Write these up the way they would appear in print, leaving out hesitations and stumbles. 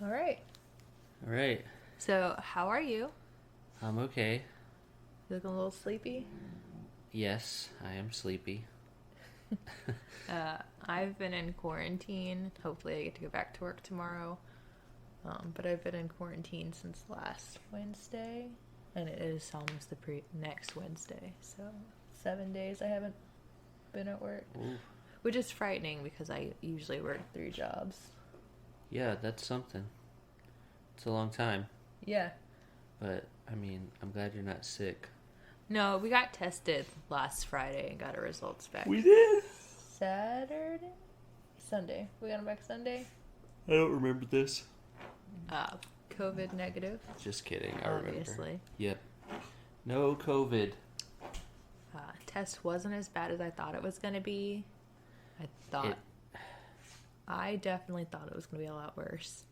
All right. All right. So, how are you? I'm okay. You looking a little sleepy? Yes, I am sleepy. I've been in quarantine. Hopefully, I get to go back to work tomorrow. But I've been in quarantine since last Wednesday, and it is almost the next Wednesday. So, 7 days I haven't been at work, Ooh. which is frightening because I usually work 3 jobs. Yeah, that's something. It's a long time. Yeah. But, I mean, I'm glad you're not sick. No, we got tested last Friday and got our results back. We did? Saturday? Sunday. We got them back Sunday. I don't remember this. COVID negative. Just kidding, I Obviously. remember. Yep. No COVID. Test wasn't as bad as I thought it was going to be. I definitely thought it was going to be a lot worse.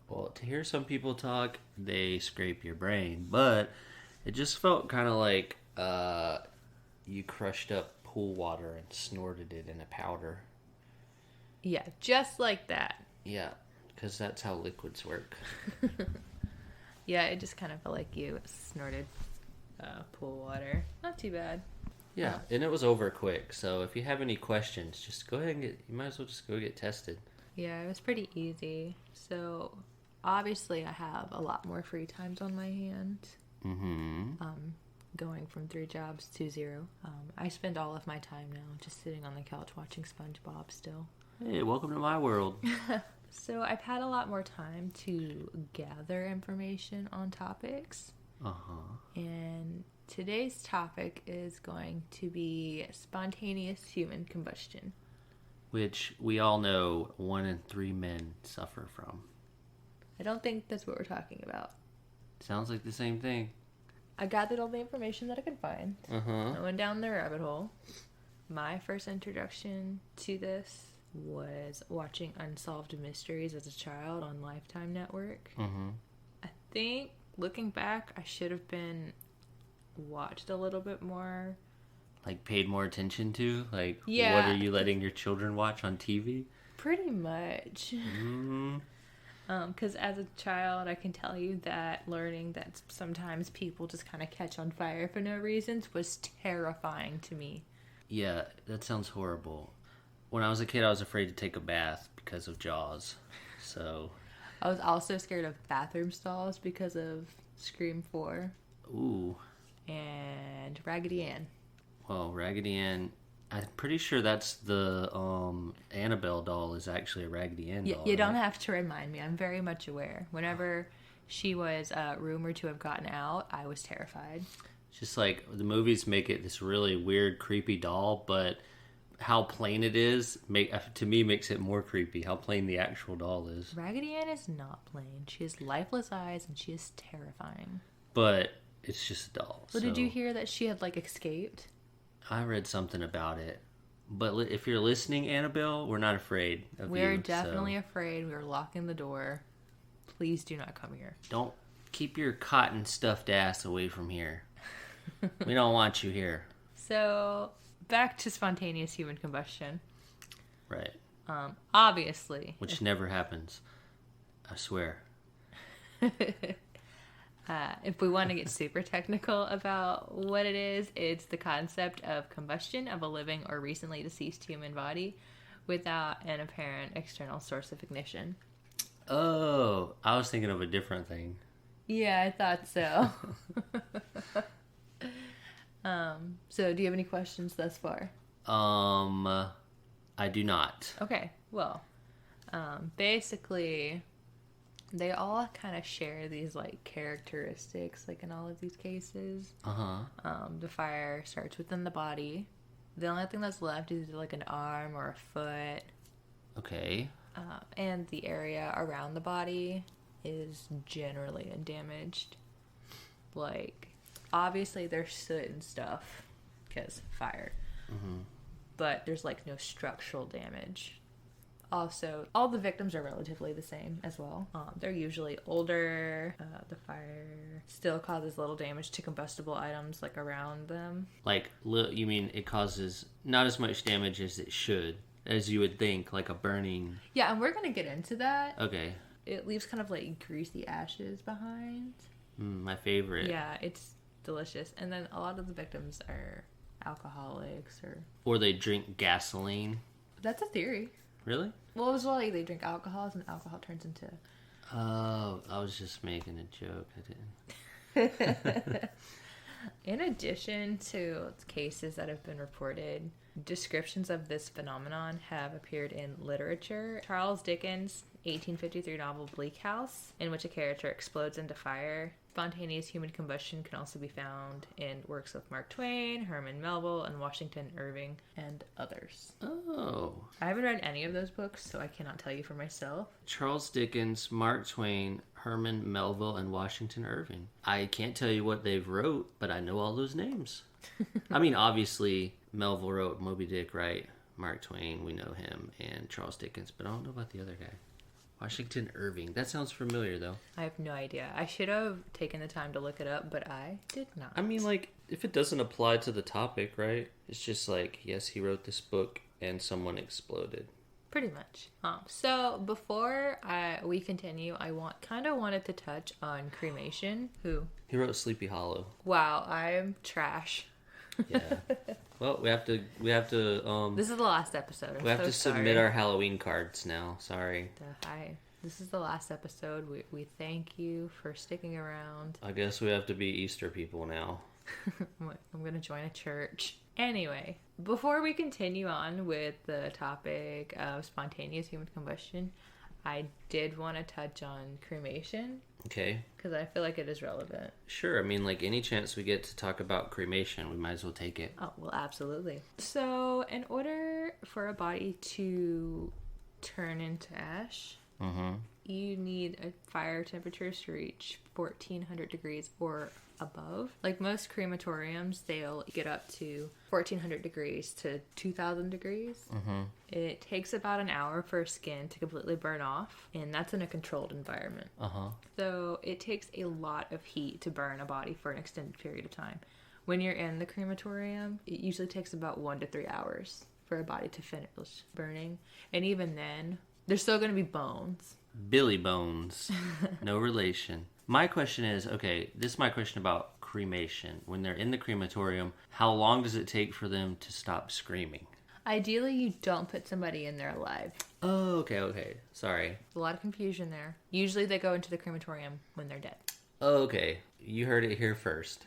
Well, to hear some people talk, they scrape your brain. But it just felt kind of like you crushed up pool water and snorted it in a powder. Yeah, just like that. Yeah, because that's how liquids work. Yeah, it just kind of felt like you snorted pool water. Not too bad. Yeah, and it was over quick. So if you have any questions, just go ahead and you might as well just go get tested. Yeah, it was pretty easy. So obviously I have a lot more free times on my hands. Mm-hmm. Going from 3 jobs to 0. I spend all of my time now just sitting on the couch watching SpongeBob still. Hey, welcome to my world. So I've had a lot more time to gather information on topics. Uh-huh. And today's topic is going to be spontaneous human combustion. Which we all know 1 in 3 men suffer from. I don't think that's what we're talking about. Sounds like the same thing. I gathered all the information that I could find. Uh-huh. I went down the rabbit hole. My first introduction to this was watching Unsolved Mysteries as a child on Lifetime Network. Mm-hmm. I think, looking back, I should have been watched a little bit more. Like paid more attention to? Like, Yeah. What are you letting your children watch on TV? Pretty much. Mm-hmm. Because as a child, I can tell you that learning that sometimes people just kind of catch on fire for no reasons was terrifying to me. Yeah, that sounds horrible. When I was a kid, I was afraid to take a bath because of Jaws. So, I was also scared of bathroom stalls because of Scream 4 ooh. and Raggedy Ann. Well, Raggedy Ann, I'm pretty sure that's the Annabelle doll is actually a Raggedy Ann doll. You don't have to remind me. I'm very much aware. Whenever she was rumored to have gotten out, I was terrified. Just like the movies make it this really weird, creepy doll, but how plain it is to me makes it more creepy. How plain the actual doll is. Raggedy Ann is not plain. She has lifeless eyes and she is terrifying. But it's just a doll. Well, did you hear that she had escaped? I read something about it. But if you're listening, Annabelle, we're not afraid of you. We're definitely afraid. We're locking the door. Please do not come here. Don't keep your cotton stuffed ass away from here. We don't want you here. So, back to spontaneous human combustion. Right. Obviously. Which never happens. I swear. If we want to get super technical about what it is, it's the concept of combustion of a living or recently deceased human body without an apparent external source of ignition. Oh, I was thinking of a different thing. Yeah, I thought so. So do you have any questions thus far? I do not. Okay, well, basically, they all kind of share these characteristics, in all of these cases. The fire starts within the body. The only thing that's left is an arm or a foot. Okay. And the area around the body is generally undamaged. Obviously there's soot and stuff because fire. Mm-hmm. But there's no structural damage. Also, all the victims are relatively the same as well. They're usually older. The fire still causes little damage to combustible items around them. You mean it causes not as much damage as it should, as you would think, like a burning... Yeah, and we're going to get into that. Okay. It leaves kind of like greasy ashes behind. My favorite. Yeah, it's delicious. And then a lot of the victims are alcoholics Or they drink gasoline. That's a theory. Really? Well, it was like they drink alcohols and alcohol turns into... Oh, I was just making a joke. I didn't. In addition to cases that have been reported, descriptions of this phenomenon have appeared in literature. Charles Dickens' 1853 novel Bleak House, in which a character explodes into fire. Spontaneous human combustion can also be found in works of Mark Twain, Herman Melville, and Washington Irving, and others. Oh. I haven't read any of those books, so I cannot tell you for myself. Charles Dickens, Mark Twain, Herman Melville, and Washington Irving. I can't tell you what they've wrote, but I know all those names. I mean, obviously, Melville wrote Moby Dick, right? Mark Twain, we know him, and Charles Dickens, but I don't know about the other guy. Washington Irving. That sounds familiar, though. I have no idea. I should have taken the time to look it up, but I did not. I mean, like, if it doesn't apply to the topic, right? It's just like, yes, he wrote this book and someone exploded. Pretty much. So before we continue, I wanted to touch on cremation. He wrote Sleepy Hollow. Wow, I'm trash. Yeah. Well, we have to. This is the last episode. We have to submit our Halloween cards now. Sorry. This is the last episode. We thank you for sticking around. I guess we have to be Easter people now. I'm gonna join a church. Anyway, before we continue on with the topic of spontaneous human combustion, I did want to touch on cremation. Okay. Because I feel like it is relevant. Sure. I mean, like, any chance we get to talk about cremation, we might as well take it. Oh, well, absolutely. So, in order for a body to turn into ash, you need a fire temperatures to reach 1400 degrees or above. Like most crematoriums, they'll get up to 1400 degrees to 2000 degrees. It takes about an hour for skin to completely burn off, and that's in a controlled environment. So it takes a lot of heat to burn a body for an extended period of time. When you're in the crematorium, it usually takes about 1 to 3 hours for a body to finish burning, and even then, there's still going to be bones. Billy Bones. No relation. My question is, okay, this is my question about cremation. When they're in the crematorium, how long does it take for them to stop screaming? Ideally, you don't put somebody in there alive. Oh, okay. Sorry. There's a lot of confusion there. Usually they go into the crematorium when they're dead. Okay. You heard it here first.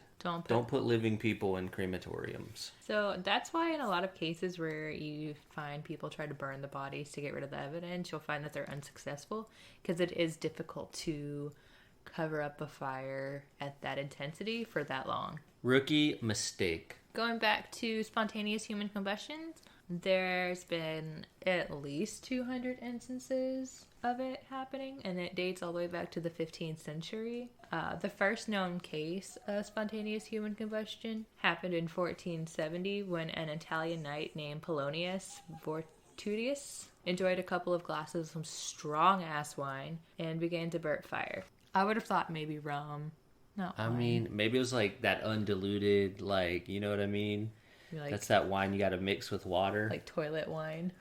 Don't put living people in crematoriums. So that's why in a lot of cases where you find people try to burn the bodies to get rid of the evidence, you'll find that they're unsuccessful because it is difficult to cover up a fire at that intensity for that long. Rookie mistake. Going back to spontaneous human combustion, there's been at least 200 instances of it happening, and it dates all the way back to the 15th century. The first known case of spontaneous human combustion happened in 1470 when an Italian knight named Polonius Fortutius enjoyed a couple of glasses of some strong-ass wine and began to burn fire. I would have thought maybe rum. Not wine. I mean, maybe it was like that undiluted, like, you know what I mean? Like, that's that wine you gotta mix with water. Like toilet wine.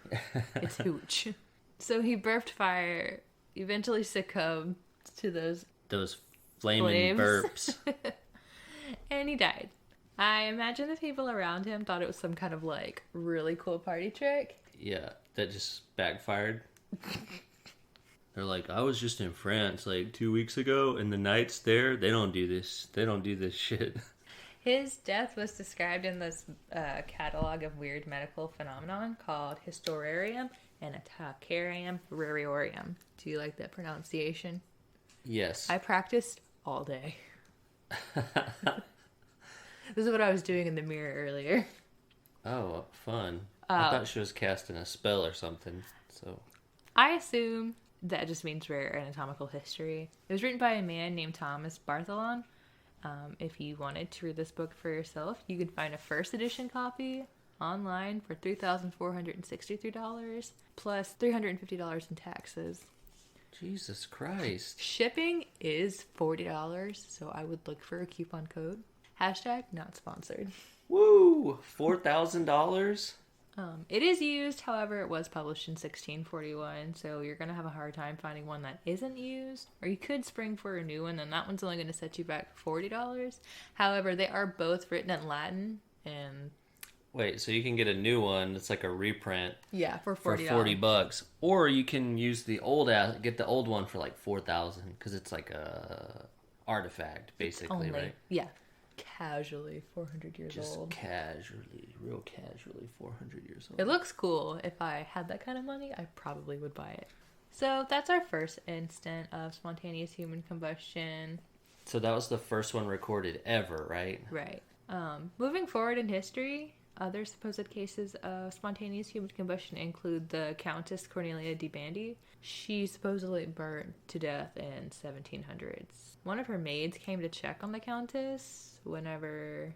It's hooch. So he burped fire, eventually succumbed to those flaming burps. And he died. I imagine the people around him thought it was some kind of like really cool party trick. Yeah, that just backfired. They're like, I was just in France like 2 weeks ago, and the knights there, they don't do this. They don't do this shit. His death was described in this catalog of weird medical phenomenon called Historarium and Attackarium Rariorium. Do you like that pronunciation? Yes. I practiced all day. This is what I was doing in the mirror earlier. Oh, fun. I thought she was casting a spell or something. So I assume that just means rare anatomical history. It was written by a man named Thomas Bartholon. If you wanted to read this book for yourself, you could find a first edition copy online for $3,463 plus $350 in taxes. Jesus Christ. Shipping is $40, so I would look for a coupon code. # not sponsored. Woo! $4,000? It is used, however, it was published in 1641, so you're going to have a hard time finding one that isn't used. Or you could spring for a new one, and that one's only going to set you back $40. However, they are both written in Latin, and Wait, so you can get a new one that's like a reprint yeah, for for $40. $40, or you can use the get the old one for like 4,000 because it's like a artifact basically, right? Yeah, casually 400 years Just old. real casually 400 years old. It looks cool. If I had that kind of money, I probably would buy it. So that's our first instant of spontaneous human combustion. So that was the first one recorded ever, right? Right. Moving forward in history, other supposed cases of spontaneous human combustion include the Countess Cornelia de Bandy. She supposedly burned to death in 1700s. One of her maids came to check on the Countess whenever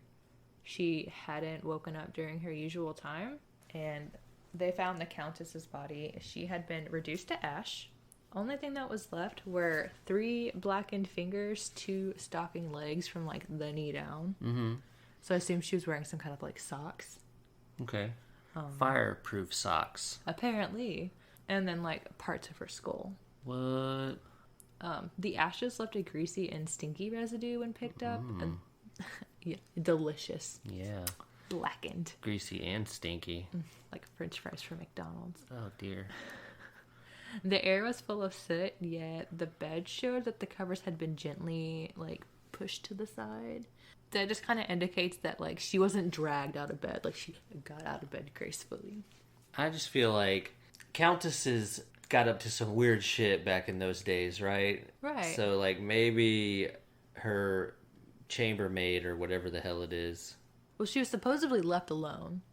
she hadn't woken up during her usual time, and they found the Countess's body. She had been reduced to ash. Only thing that was left were 3 blackened fingers, 2 stocking legs from like the knee down. Mm-hmm. So I assume she was wearing some kind of like socks. Okay. Fireproof socks. Apparently. And then like parts of her skull. What? The ashes left a greasy and stinky residue when picked up. And yeah, delicious. Yeah. Blackened. Greasy and stinky. Like French fries from McDonald's. Oh dear. The air was full of soot, yet the bed showed that the covers had been gently like pushed to the side. That just kind of indicates that like she wasn't dragged out of bed, like she got out of bed gracefully. I just feel like countesses got up to some weird shit back in those days, right? Right. So like maybe her chambermaid or whatever the hell it is. Well, she was supposedly left alone.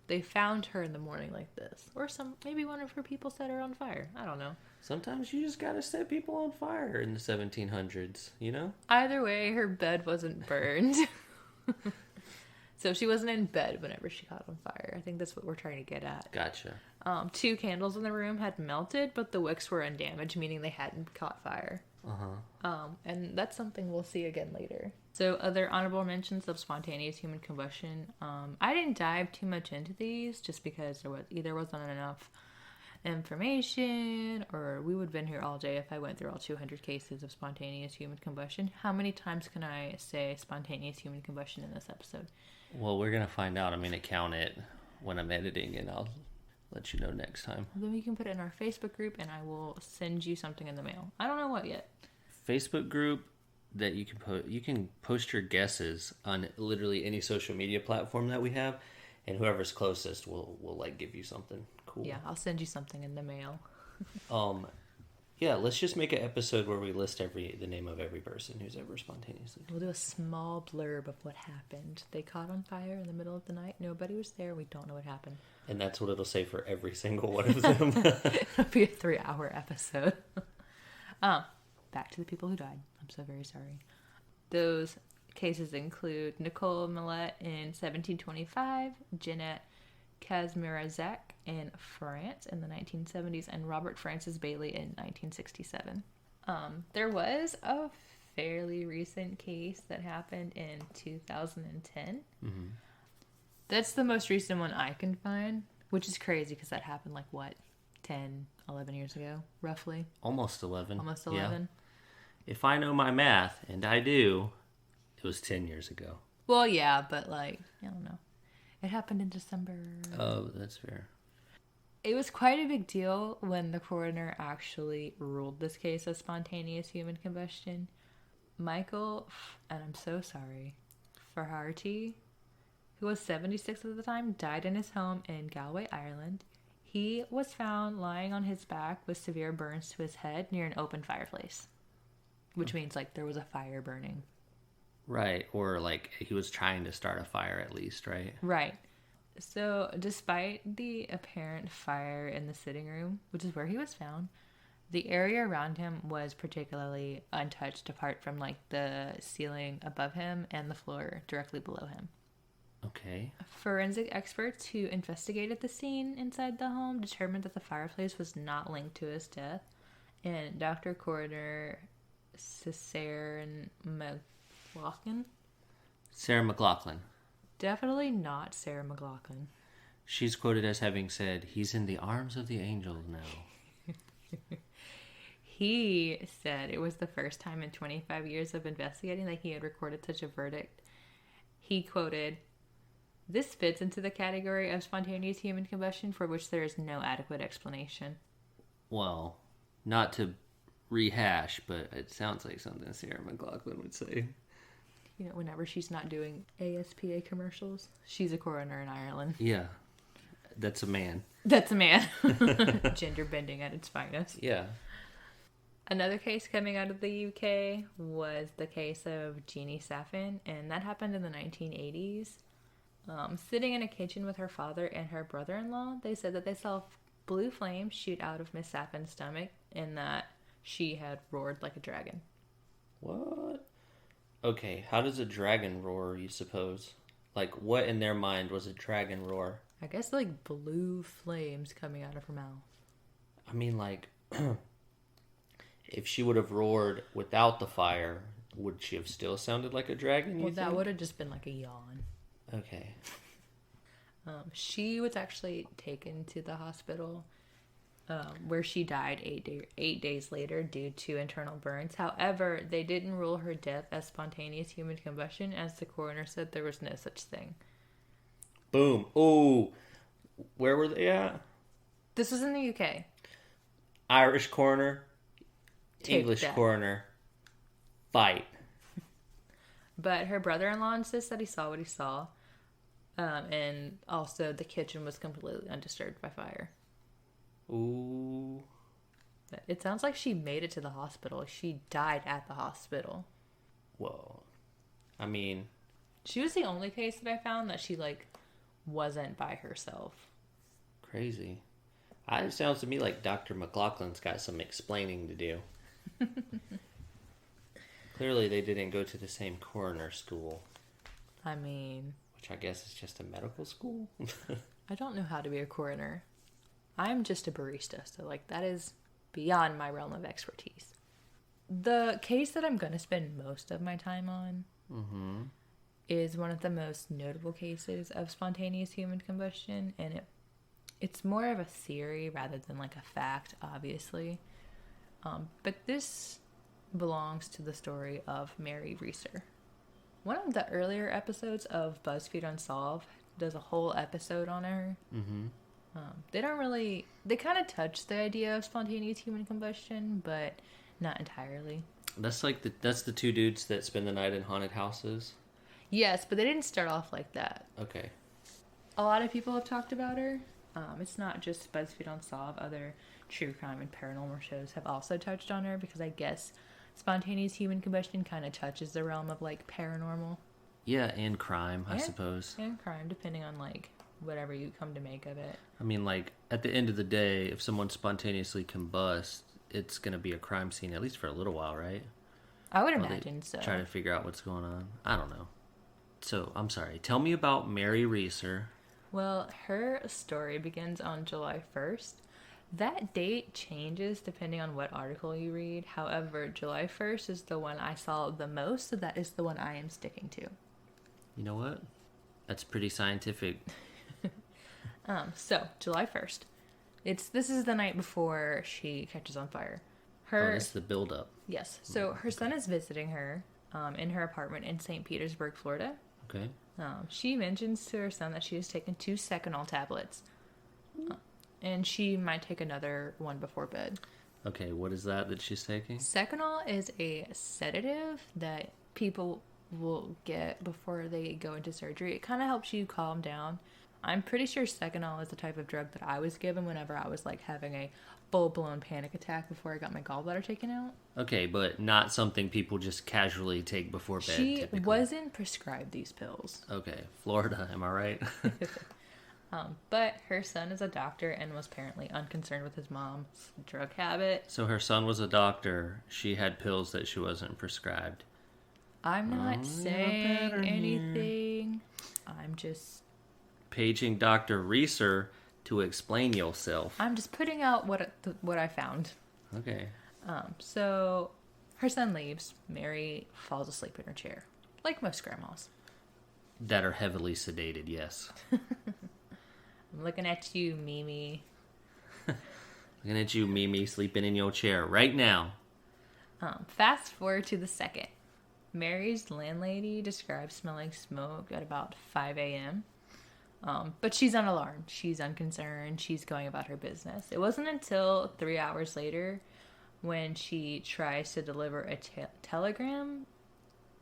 They found her in the morning like this. Or maybe one of her people set her on fire. I don't know. Sometimes you just gotta set people on fire in the 1700s, you know? Either way, her bed wasn't burned. So she wasn't in bed whenever she caught on fire. I think that's what we're trying to get at. Gotcha. 2 candles in the room had melted, but the wicks were undamaged, meaning they hadn't caught fire. And that's something we'll see again later. So other honorable mentions of spontaneous human combustion. I didn't dive too much into these just because there wasn't enough information, or we would have been here all day if I went through all 200 cases of spontaneous human combustion. How many times can I say spontaneous human combustion in this episode? Well, we're gonna find out. I'm gonna count it when I'm editing, and I'll let you know next time. Then we can put it in our Facebook group, and I will send you something in the mail. I don't know what yet. Facebook group that you can post your guesses on literally any social media platform that we have, and whoever's closest will like give you something cool. Yeah, I'll send you something in the mail. Yeah, let's just make an episode where we list the name of every person who's ever spontaneously. We'll do a small blurb of what happened. They caught on fire in the middle of the night. Nobody was there. We don't know what happened. And that's what it'll say for every single one of them. It'll be a 3-hour episode. Back to the people who died. I'm so very sorry. Those cases include Nicole Millet in 1725, Jeanette Kazmierazek in France in the 1970s, and Robert Francis Bailey in 1967. There was a fairly recent case that happened in 2010. Mm-hmm. That's the most recent one I can find, which is crazy because that happened 10, 11 years ago, roughly. Almost 11. Almost 11. Yeah. If I know my math, and I do, it was 10 years ago. Well, yeah, but I don't know. It happened in December. Oh, that's fair. It was quite a big deal when the coroner actually ruled this case as spontaneous human combustion. Michael, and I'm so sorry, Flaherty, who was 76 at the time, died in his home in Galway, Ireland. He was found lying on his back with severe burns to his head near an open fireplace, which means there was a fire burning. Right, or he was trying to start a fire at least, right? Right. So despite the apparent fire in the sitting room, which is where he was found, the area around him was particularly untouched apart from the ceiling above him and the floor directly below him. Okay. Forensic experts who investigated the scene inside the home determined that the fireplace was not linked to his death, and Dr. Coroner Sarah McLaughlin. Sarah McLaughlin. Definitely not Sarah McLaughlin. She's quoted as having said, "He's in the arms of the angels now." He said it was the first time in 25 years of investigating that he had recorded such a verdict. He quoted, "This fits into the category of spontaneous human combustion for which there is no adequate explanation." Well, not to rehash, but it sounds like something Sarah McLachlan would say. You know, whenever she's not doing ASPA commercials, she's a coroner in Ireland. Yeah, that's a man. That's a man. Gender bending at its finest. Yeah. Another case coming out of the UK was the case of Jeannie Saffin, and that happened in the 1980s. Sitting in a kitchen with her father and her brother-in-law, they said that they saw blue flames shoot out of Miss Saffin's stomach and that she had roared like a dragon. What? Okay, how does a dragon roar, you suppose? Like, what in their mind was a dragon roar? I guess like blue flames coming out of her mouth. I mean, like, if she would have roared without the fire, would she have still sounded like a dragon, you Well, that think? would have just been like a yawn. Okay. She was actually taken to the hospital where she died 8 days later due to internal burns. However, they didn't rule her death as spontaneous human combustion, as the coroner said there was no such thing. Boom. Oh, where were they at? This was in the UK. Irish coroner, Take English that. coroner, fight. But her brother-in-law insists that he saw what he saw. And also the kitchen was completely undisturbed by fire. Ooh. It sounds like she made it to the hospital. She died at the hospital. Whoa. I mean, She was the only case that I found that she, like, wasn't by herself. crazy. It sounds to me like Dr. McLaughlin's got some explaining to do. Clearly, they didn't go to the same coroner school, I mean, which I guess is just a medical school. I don't know how to be a coroner. I'm just a barista, so, like, that is beyond my realm of expertise. The case that I'm going to spend most of my time on is one of the most notable cases of spontaneous human combustion, and it's more of a theory rather than like a fact, obviously. But this belongs to the story of Mary Reeser. One of the earlier episodes of BuzzFeed Unsolved does a whole episode on her. Mm-hmm. They kind of touch the idea of spontaneous human combustion, but not entirely. That's like that's the two dudes that spend the night in haunted houses. Yes, but they didn't start off like that. Okay. A lot of people have talked about her. It's not just BuzzFeed Unsolved. Other true crime and paranormal shows have also touched on her because I guess spontaneous human combustion kind of touches the realm of like paranormal. Yeah, and crime, I Yeah. suppose. And crime, depending on like whatever you come to make of it. I mean, like, at the end of the day, if someone spontaneously combusts, it's going to be a crime scene, at least for a little while, right? I would While they imagine so. Try to figure out what's going on. I don't know. So, I'm sorry. Tell me about Mary Reeser. Well, her story begins on July 1st. That date changes depending on what article you read. However, July 1st is the one I saw the most, so that is the one I am sticking to. You know what? That's pretty scientific. So, July 1st. This is the night before she catches on fire. That's the build-up. Yes. So, her son is visiting her in her apartment in St. Petersburg, Florida. Okay. She mentions to her son that she has taken 2 Seconal tablets. And she might take another one before bed. Okay, what is that she's taking? Seconal is a sedative that people will get before they go into surgery. It kind of helps you calm down. I'm pretty sure Seconal is the type of drug that I was given whenever I was like having a full-blown panic attack before I got my gallbladder taken out. Okay, but not something people just casually take before bed, She typically. wasn't prescribed these pills. Okay, Florida, am I right? But her son is a doctor and was apparently unconcerned with his mom's drug habit. So her son was a doctor. She had pills that she wasn't prescribed. I'm not saying better here. anything. I'm just Paging Dr. Reeser to explain yourself. putting out what I found. Okay. So her son leaves. Mary falls asleep in her chair, like most grandmas. That are heavily sedated, yes. I'm looking at you, Mimi. Looking at you, Mimi, sleeping in your chair right now. Fast forward to the second. Mary's landlady describes smelling smoke at about 5 a.m. But she's unalarmed. She's unconcerned. She's going about her business. It wasn't until 3 hours later when she tries to deliver a telegram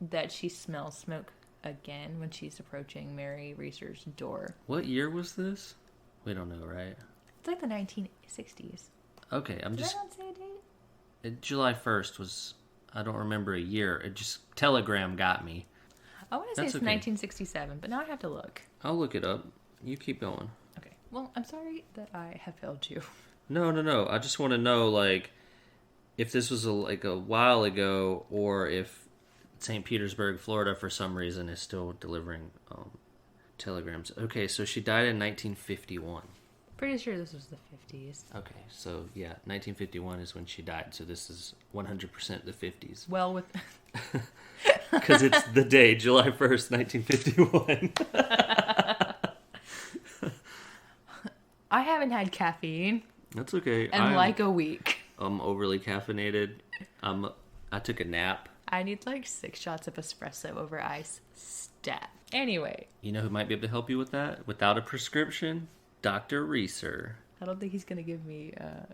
that she smells smoke again when she's approaching Mary Reeser's door. What year was this? We don't know, right? It's like the 1960s. Okay, I'm Did just... I not say a date? July 1st was... I don't remember a year. It just... Telegram got me. I want to say That's it's okay. 1967, but now I have to look. I'll look it up. You keep going. Okay. Well, I'm sorry that I have failed you. No. I just want to know, like, if this was a while ago, or if St. Petersburg, Florida, for some reason, is still delivering telegrams. Okay, so she died in 1951. Pretty sure this was the 50s. Okay, so yeah, 1951 is when she died. So this is 100% the 50s. Well, with Because it's the day, July 1st, 1951. I haven't had caffeine That's okay. in I'm like a week. overly caffeinated. I took a nap. I need like 6 shots of espresso over ice. Stat. Anyway, You know who might be able to help you with that without a prescription? Dr. Reeser. I don't think he's gonna give me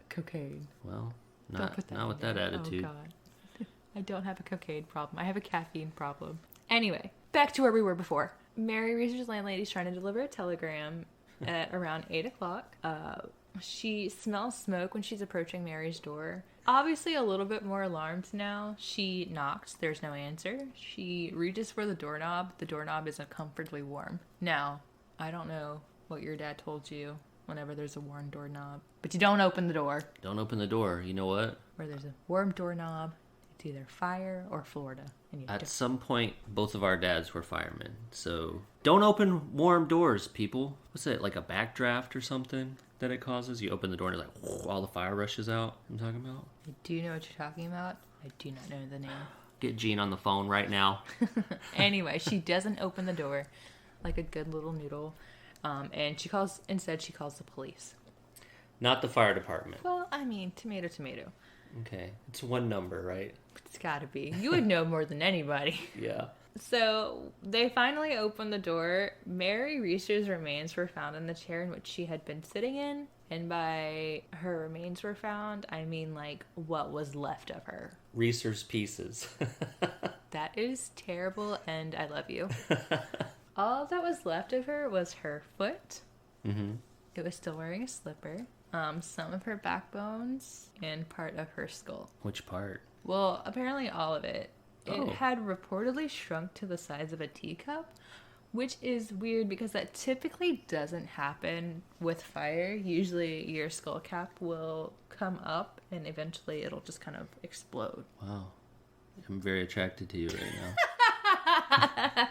cocaine. Well, Don't not put that with in that there. attitude. Oh God. I don't have a cocaine problem. I have a caffeine problem. Anyway, back to where we were before. Mary Reeser's landlady's trying to deliver a telegram at around 8 o'clock. She smells smoke when she's approaching Mary's door. Obviously a little bit more alarmed now. She knocks. There's no answer. She reaches for the doorknob. The doorknob isn't comfortably warm. Now, I don't know what your dad told you whenever there's a warm doorknob, but you don't open the door. Don't open the door. You know what? Where there's a warm doorknob, it's either fire or Florida. And you At some point, both of our dads were firemen. So don't open warm doors, people. What's it, like a backdraft or something that it causes? You open the door and like all the fire rushes out. I'm talking about. I do know what you're talking about. I do not know the name. Get Jean on the phone right now. Anyway, she doesn't open the door like a good little noodle. And she calls the police. Not the fire department. Well, I mean, tomato, tomato. Okay. It's one number, right? It's gotta be. You would know more than anybody. Yeah. So they finally opened the door. Mary Reeser's remains were found in the chair in which she had been sitting in. And by her remains were found, I mean like what was left of her. Reeser's Pieces. That is terrible, and I love you. All that was left of her was her foot. Mm-hmm. It was still wearing a slipper. Some of her backbones and part of her skull. Which part? Well, apparently all of it. It Oh. had reportedly shrunk to the size of a teacup, which is weird because that typically doesn't happen with fire. Usually your skull cap will come up and eventually it'll just kind of explode. Wow. I'm very attracted to you right now.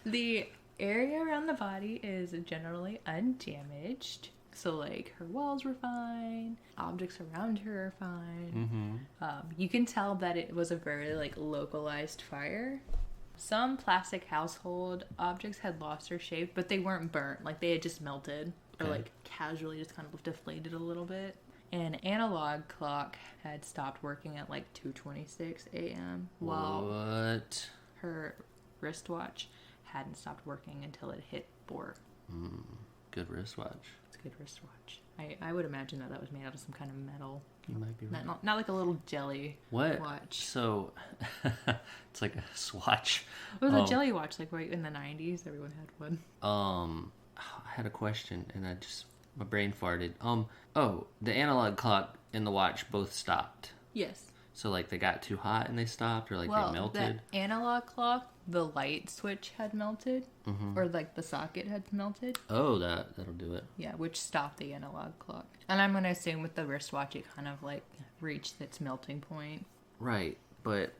The area around the body is generally undamaged. So, like, her walls were fine. Objects around her are fine. Mm-hmm. You can tell that it was a very, like, localized fire. Some plastic household objects had lost their shape, but they weren't burnt. Like, they had just melted. Or, Okay. like, casually just kind of deflated a little bit. An analog clock had stopped working at, like, 2:26 a.m. While What? her wristwatch hadn't stopped working until it hit 4. Good wristwatch. It's a good wristwatch. I would imagine that was made out of some kind of metal. You might be right. Not like a little jelly What? watch. So, it's like a swatch. It was a jelly watch, like right in the 90s. Everyone had one. I had a question and my brain farted. The analog clock and the watch both stopped. Yes. So like they got too hot and they stopped, or like Well, they melted. the analog clock, the light switch had melted, or like the socket had melted. Oh, that'll do it. Yeah, which stopped the analog clock. And I'm gonna assume with the wristwatch, it kind of like reached its melting point. Right, but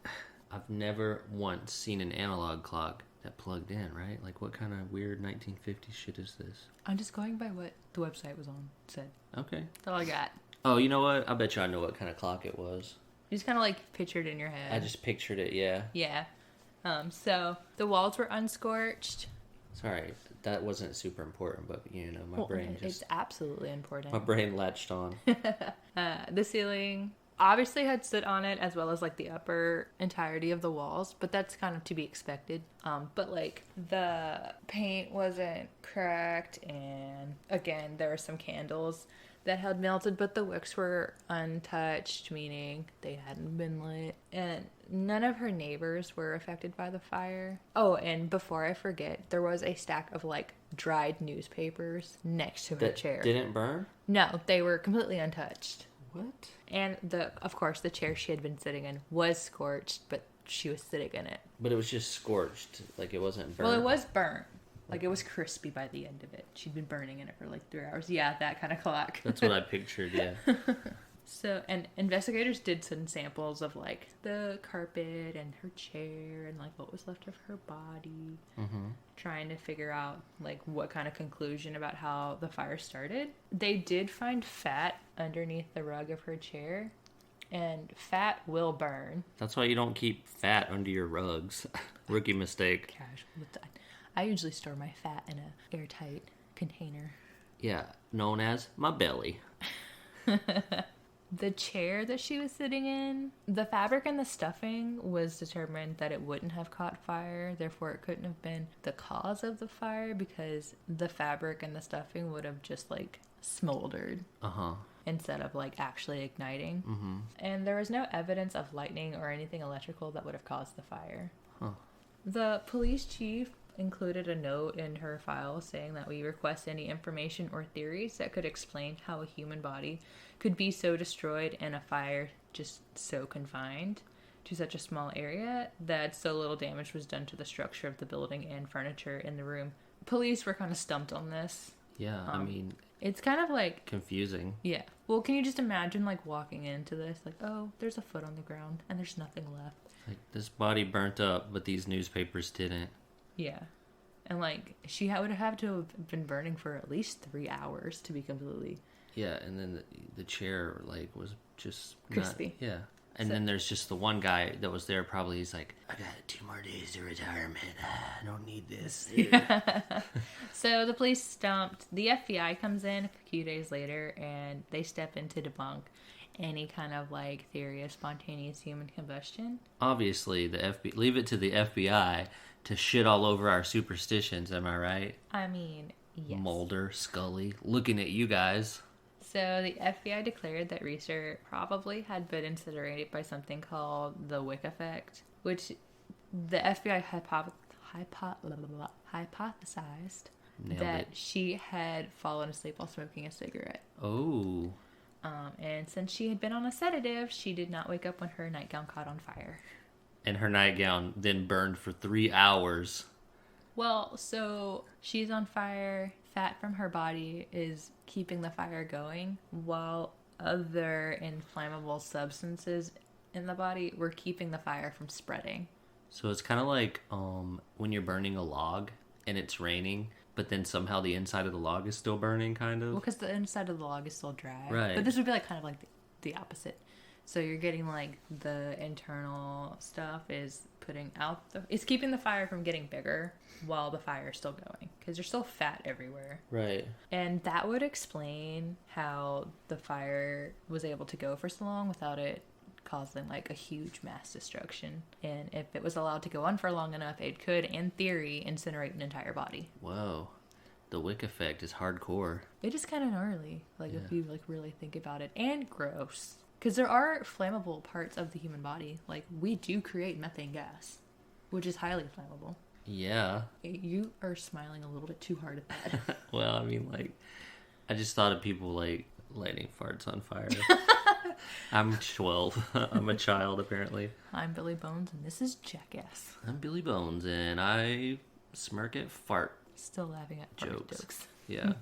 I've never once seen an analog clock that plugged in. Right, like what kind of weird 1950s shit is this? I'm just going by what the website was on said. Okay. That's all I got. Oh, you know what? I bet you I know what kind of clock it was. You just kind of like pictured in your head. I just pictured it. Yeah. Yeah. So the walls were unscorched. Sorry, that wasn't super important, but you know, my brain It's just absolutely important. my brain latched on. The ceiling obviously had soot on it, as well as like the upper entirety of the walls, but that's kind of to be expected. But like the paint wasn't cracked, and again, there were some candles that had melted, but the wicks were untouched, meaning they hadn't been lit. And none of her neighbors were affected by the fire. Oh, and before I forget, there was a stack of like dried newspapers next to her That chair. didn't burn? No, they were completely untouched. What? And of course, the chair she had been sitting in was scorched, but she was sitting in it. But it was just scorched. Like, it wasn't burnt. Well, it was burnt. Like, it was crispy by the end of it. She'd been burning in it for like 3 hours. Yeah, that kind of clock. That's what I pictured, yeah. So, and investigators did send samples of like the carpet and her chair and like what was left of her body, trying to figure out like what kind of conclusion about how the fire started. They did find fat underneath the rug of her chair, and fat will burn. That's why you don't keep fat under your rugs. Rookie mistake. Casual. I usually store my fat in a airtight container. Yeah, known as my belly. The chair that she was sitting in, the fabric and the stuffing was determined that it wouldn't have caught fire. Therefore, it couldn't have been the cause of the fire because the fabric and the stuffing would have just like smoldered. Instead of like actually igniting. And there was no evidence of lightning or anything electrical that would have caused the fire. The police chief included a note in her file saying that we request any information or theories that could explain how a human body could be so destroyed and a fire just so confined to such a small area that so little damage was done to the structure of the building and furniture in the room. Police were kind of stumped on this. Yeah, I mean... It's kind of like... confusing. Yeah. Well, can you just imagine like walking into this? Like, oh, there's a foot on the ground and there's nothing left. Like, this body burnt up, but these newspapers didn't. Yeah. And like, she would have to have been burning for at least 3 hours to be completely... Yeah, and then the chair, like, was just... crispy. Yeah. And then there's just the one guy that was there probably, he's like, I got 2 more days to retirement. I don't need this. So the police stumped. The FBI comes in a few days later, and they step in to debunk any kind of, like, theory of spontaneous human combustion. Obviously, leave it to the FBI to shit all over our superstitions, am I right? I mean, yes. Mulder, Scully, looking at you guys. So the FBI declared that research probably had been incinerated by something called the Wick effect, which the FBI hypothesized that she had fallen asleep while smoking a cigarette. Oh. And since she had been on a sedative, she did not wake up when her nightgown caught on fire. And her nightgown then burned for 3 hours. Well, so she's on fire. Fat from her body is keeping the fire going, while other inflammable substances in the body were keeping the fire from spreading. So it's kind of like when you're burning a log and it's raining, but then somehow the inside of the log is still burning, kind of. Well, because the inside of the log is still dry. Right. But this would be like kind of like the opposite. So you're getting like the internal stuff is putting out it's keeping the fire from getting bigger while the fire is still going because there's still fat everywhere. Right. And that would explain how the fire was able to go for so long without it causing like a huge mass destruction. And if it was allowed to go on for long enough, it could, in theory, incinerate an entire body. Whoa. The Wick effect is hardcore. It is kind of gnarly, like if you like really think about it, and gross. Because there are flammable parts of the human body. Like, we do create methane gas, which is highly flammable. Yeah. You are smiling a little bit too hard at that. Well, I mean, like, I just thought of people, like, lighting farts on fire. I'm 12. I'm a child, apparently. I'm Billy Bones, and this is Jackass. I'm Billy Bones, and I smirk at fart Still laughing at fart jokes. Yeah.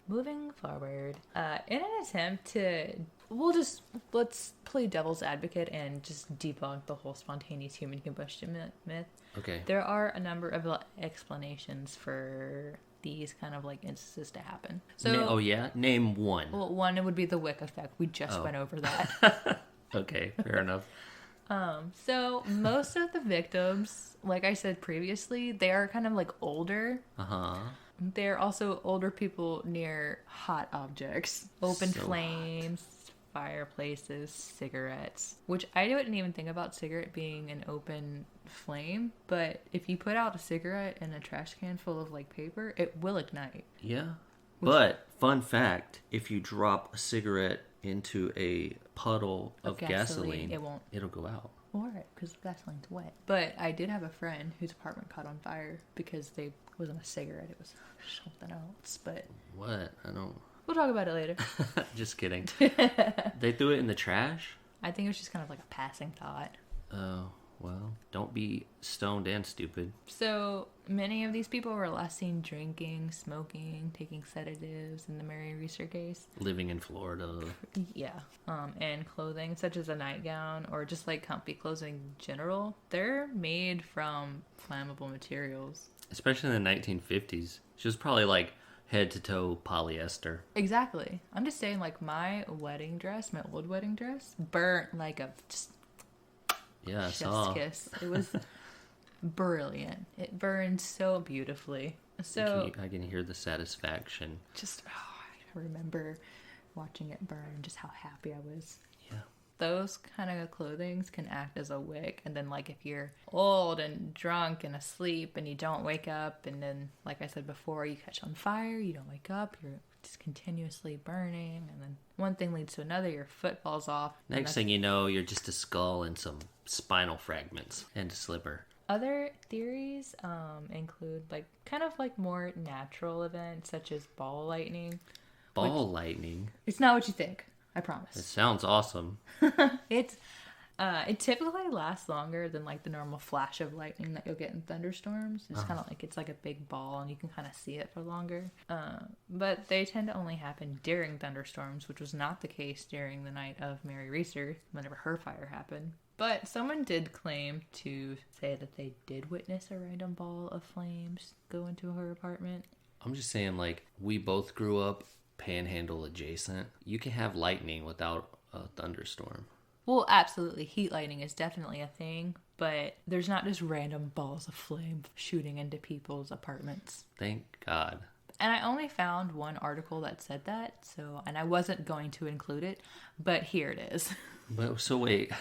Moving forward, in an attempt to... let's play devil's advocate and just debunk the whole spontaneous human combustion myth. Okay. There are a number of explanations for these kind of like instances to happen. So, oh yeah? Name one. Well, one would be the Wick effect. We just went over that. Okay, fair enough. So most of the victims, like I said previously, they are kind of like older. Uh-huh. They're also older people near hot objects, open So flames, fireplaces, cigarettes, which I didn't even think about cigarette being an open flame, but if you put out a cigarette in a trash can full of like paper, it will ignite. Yeah. But, fun fact, if you drop a cigarette into a puddle of gasoline, it won't. it'll go out. Or because gasoline's wet. But I did have a friend whose apartment caught on fire because they wasn't a cigarette, it was something else. But What? I don't... we'll talk about it later. Just kidding. They threw it in the trash? I think it was just kind of like a passing thought. Oh, well, don't be stoned and stupid. So many of these people were last seen drinking, smoking, taking sedatives in the Mary Reeser case. Living in Florida. Yeah. And clothing such as a nightgown or just like comfy clothing in general, they're made from flammable materials. Especially in the 1950s. She was probably like head to toe polyester. Exactly. I'm just saying, like, my wedding dress, my old wedding dress, burnt like a just Yeah, I chef's saw. kiss. It was brilliant. It burned so beautifully. So I can hear the satisfaction. just, I remember watching it burn, just how happy I was. Yeah. Those kind of clothings can act as a wick, and then like if you're old and drunk and asleep and you don't wake up, and then like I said before, you catch on fire, you don't wake up, you're just continuously burning, and then one thing leads to another, your foot falls off. Next thing you know, you're just a skull and some spinal fragments and a slipper. Other theories include like kind of like more natural events such as ball lightning. Ball lightning? It's not what you think, I It promise. sounds awesome. It typically lasts longer than like the normal flash of lightning that you'll get in thunderstorms. It's kind of like it's like a big ball and you can kind of see it for longer. But they tend to only happen during thunderstorms, which was not the case during the night of Mary Reeser, whenever her fire happened. But someone did claim to say that they did witness a random ball of flames go into her apartment. I'm just saying, like, we both grew up Panhandle adjacent. You can have lightning without a thunderstorm. Well, absolutely. Heat lightning is definitely a thing, but there's not just random balls of flame shooting into people's apartments. Thank God. And I only found one article that said that, and I wasn't going to include it, but here it is. But so wait,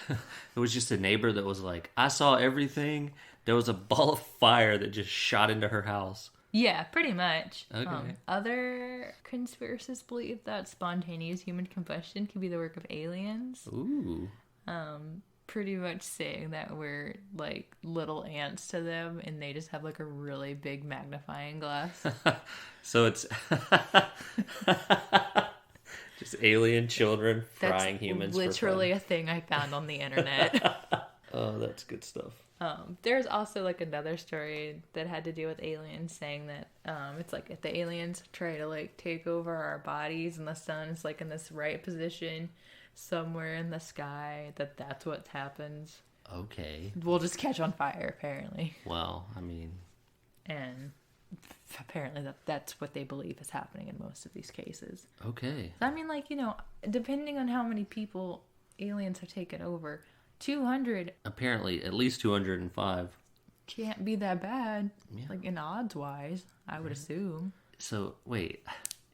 it was just a neighbor that was like, I saw everything. There was a ball of fire that just shot into her house. Yeah, pretty much. Okay. Other conspiracists believe that spontaneous human combustion can be the work of aliens. Ooh. Pretty much saying that we're like little ants to them and they just have like a really big magnifying glass. So it's just alien children frying That's humans. literally a thing I found on the internet. Oh, that's good stuff. There's also like another story that had to do with aliens saying that it's like if the aliens try to like take over our bodies and the sun is like in this right position somewhere in the sky, that's what happens. Okay. We'll just catch on fire apparently. Well, I mean, And apparently that's what they believe is happening in most of these cases. okay. I mean, like, you know, depending on how many people aliens have taken over, 200 Apparently, at least 205. can't be that bad. Yeah. Like, in odds wise, I would assume. So, wait.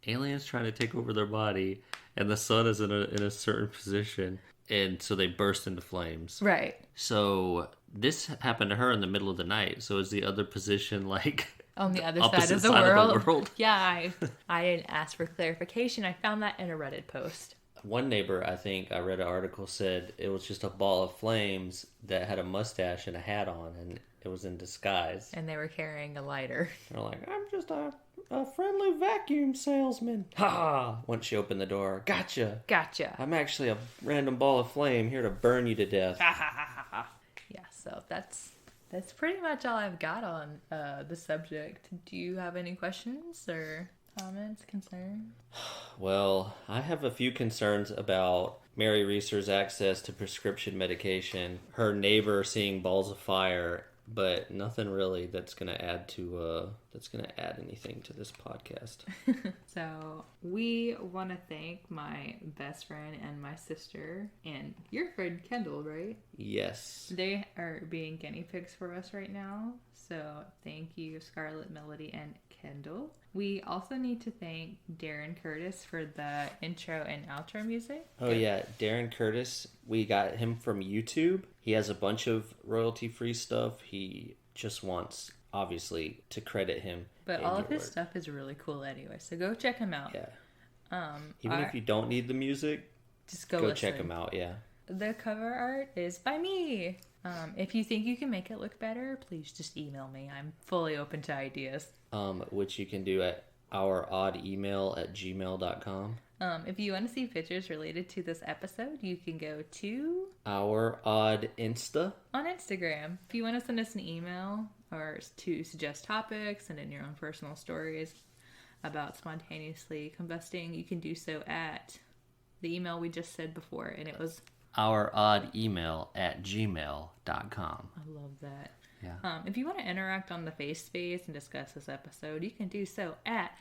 Aliens trying to take over their body, and the sun is in a certain position, and so they burst into flames. Right. So, this happened to her in the middle of the night. So, is the other position like... On the other side opposite of the side world. of the world? Yeah, I didn't ask for clarification. I found that in a Reddit post. One neighbor, I think, I read an article, said it was just a ball of flames that had a mustache and a hat on, and it was in disguise. And they were carrying a lighter. They're like, I'm just a friendly vacuum salesman. Ha! Once she opened the door, gotcha. Gotcha. I'm actually a random ball of flame here to burn you to death. Yeah, so that's pretty much all I've got on the subject. Do you have any questions or comments, concerns? Well, I have a few concerns about Mary Reeser's access to prescription medication, her neighbor seeing balls of fire, but nothing really that's going to add to that's going to add anything to this podcast. So we want to thank my best friend and my sister and your friend Kendall, right? Yes. They are being guinea pigs for us right now. So thank you, Scarlett, Melody, and Kendall. We also need to thank Darren Curtis for the intro and outro music. Oh, yeah. Darren Curtis, we got him from YouTube. He has a bunch of royalty-free stuff. He just wants, obviously, to credit him. But all of his stuff is really cool anyway, so go check him out. Yeah. Even if you don't need the music, just go listen. Check him out, yeah. The cover art is by me. If you think you can make it look better, please just email me. I'm fully open to ideas. Which you can do at ouroddemail@gmail.com. If you want to see pictures related to this episode, you can go to Our Odd Insta on Instagram. If you want to send us an email or to suggest topics and in your own personal stories about spontaneously combusting, you can do so at the email we just said before, and it was ouroddemail@gmail.com. I love that. Yeah. If you want to interact on the Face Space and discuss this episode, you can do so at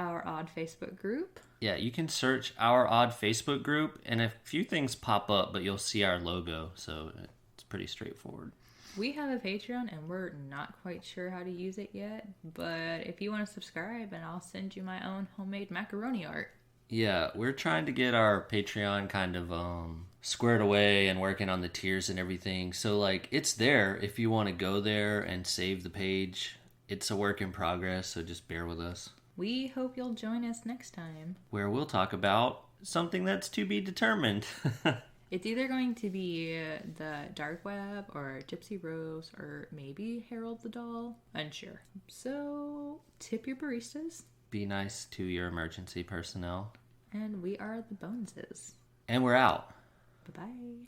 Our Odd Facebook group. Yeah, you can search Our Odd Facebook group, and a few things pop up, but you'll see our logo, so it's pretty straightforward. We have a Patreon, and we're not quite sure how to use it yet, but if you want to subscribe, and I'll send you my own homemade macaroni art. Yeah, we're trying to get our Patreon kind of squared away and working on the tiers and everything. So, like, it's there if you want to go there and save the page. It's a work in progress, so just bear with us. We hope you'll join us next time, where we'll talk about something that's to be determined. It's either going to be the Dark Web or Gypsy Rose or maybe Harold the Doll. Unsure. So, tip your baristas. Be nice to your emergency personnel. And we are the Boneses. And we're out. Bye-bye.